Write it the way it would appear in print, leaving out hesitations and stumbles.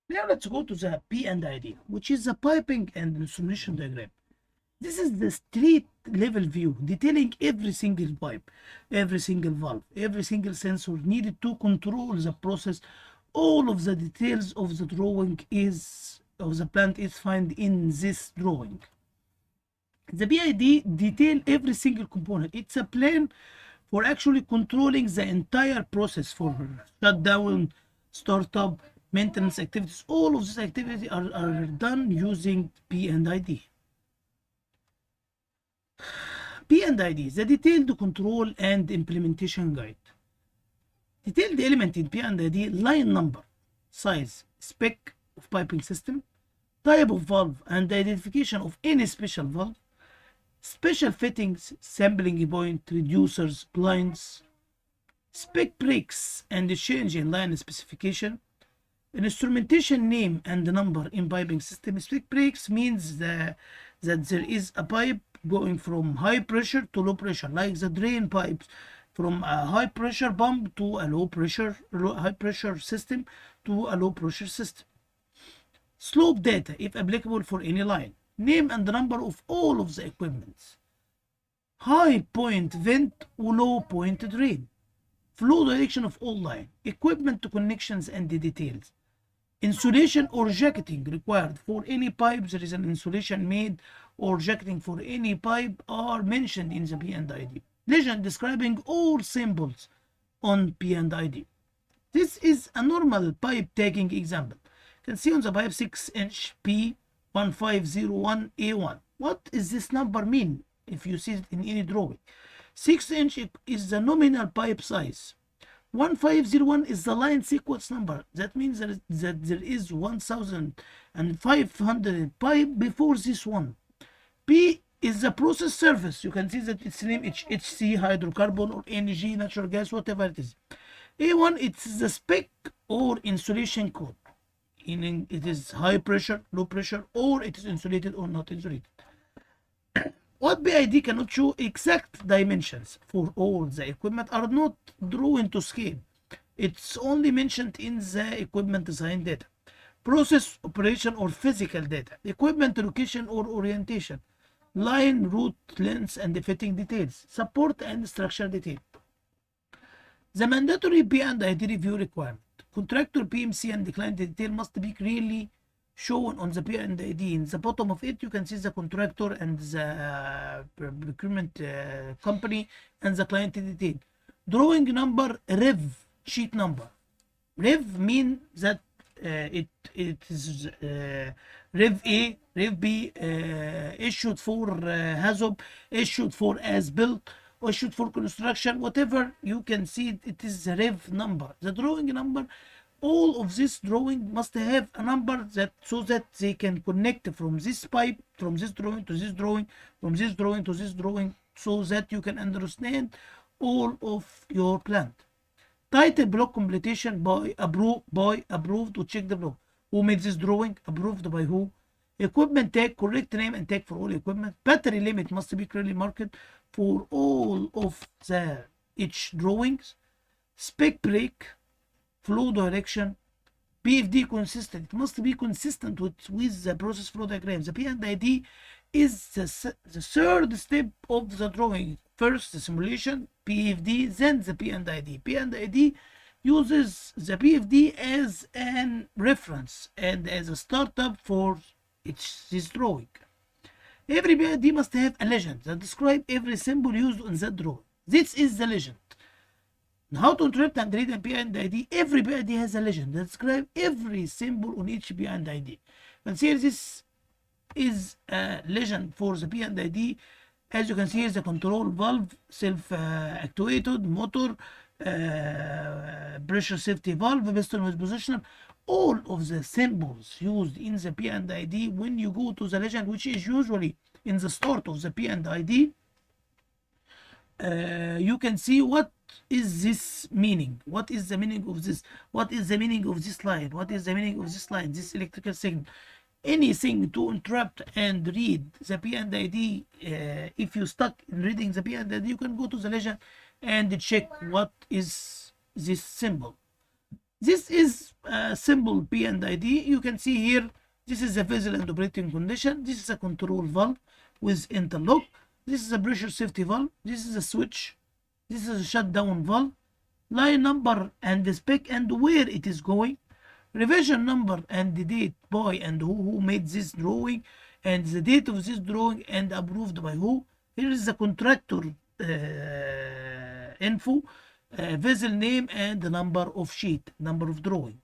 Now let's go to the P&ID, which is the piping and insulation diagram. This is the street level view detailing every single pipe, every single valve, every single sensor needed to control the process. All of the details of the drawing is of the plant is found in this drawing. The PID detail every single component. It's a plan for actually controlling the entire process for shutdown, startup, maintenance activities. All of these activities are done using P&ID. P&ID, the detailed control and implementation guide. Detailed element in P&ID: line number, size, spec of piping system, type of valve and identification of any special valve, special fittings, sampling point, reducers, blinds, spec breaks and the change in line specification, an instrumentation name and number in piping system. Spec breaks means that there is a pipe going from high pressure to low pressure, like the drain pipes from a high pressure pump to a high pressure system to a low pressure system. Slope data, if applicable for any line. Name and number of all of the equipments. High point vent or low point drain. Flow direction of all line. Equipment connections and the details. Insulation or jacketing required for any pipe. There is an insulation made or jacketing for any pipe are mentioned in the P&ID. Legend describing all symbols on P&ID. This is a normal pipe taking example. You can see on the pipe 6-inch P1501A1. What does this number mean if you see it in any drawing? 6-inch is the nominal pipe size. 1501 is the line sequence number. That means that there is 1500 pipe before this one. P is the process surface. You can see that its name HC, hydrocarbon or NG, natural gas, whatever it is. A1, it's the spec or insulation code. Meaning it is high pressure, low pressure, or it is insulated or not insulated. What PID cannot show exact dimensions for all the equipment are not drawn to scale. It's only mentioned in the equipment design data. Process, operation, or physical data. Equipment location or orientation. Line, route, length, and the fitting details. Support and structure detail. The mandatory P&ID review requirement. Contractor PMC and the client detail must be clearly shown on the P&ID. In the bottom of it, you can see the contractor and the procurement company and the client detail. Drawing number, rev, sheet number. Rev means that it is Rev A, Rev B, issued for HAZOP, issued for as built, issued for construction, whatever you can see, it is the rev number. The drawing number, all of this drawing must have a number that so that they can connect from this pipe, from this drawing to this drawing, from this drawing to this drawing, so that you can understand all of your plant. Title block completion by approved to check the block. Who made this drawing? Approved by who? Equipment tag, correct name and tag for all equipment. Battery limit must be clearly marked for all of the each drawings. Spec break, flow direction, PFD consistent. It must be consistent with the process flow diagram. The P&ID is the third step of the drawing. First the simulation, PFD, then the P&ID. P&ID uses the PFD as an reference and as a startup for this drawing. Every PID must have a legend that describes every symbol used on that drawing. This is the legend. How to interpret and read a P&ID? Every PID has a legend that describes every symbol on each P&ID. And here this is a legend for the P&ID. As you can see, here the control valve, self-actuated motor, pressure safety valve, piston with positioner. All of the symbols used in the P&ID, when you go to the legend, which is usually in the start of the P&ID, you can see what is this meaning. What is the meaning of this? What is the meaning of this line? What is the meaning of this line? This electrical signal. Anything to interrupt and read the P&ID. If you stuck in reading the P&ID, you can go to the legend and check what is this symbol. This is a simple P&ID. You can see here, this is a vessel and operating condition. This is a control valve with interlock. This is a pressure safety valve. This is a switch. This is a shutdown valve. Line number and the spec and where it is going. Revision number and the date by and who made this drawing and the date of this drawing and approved by who. Here is the contractor info, vessel name and the number of sheet, number of drawing.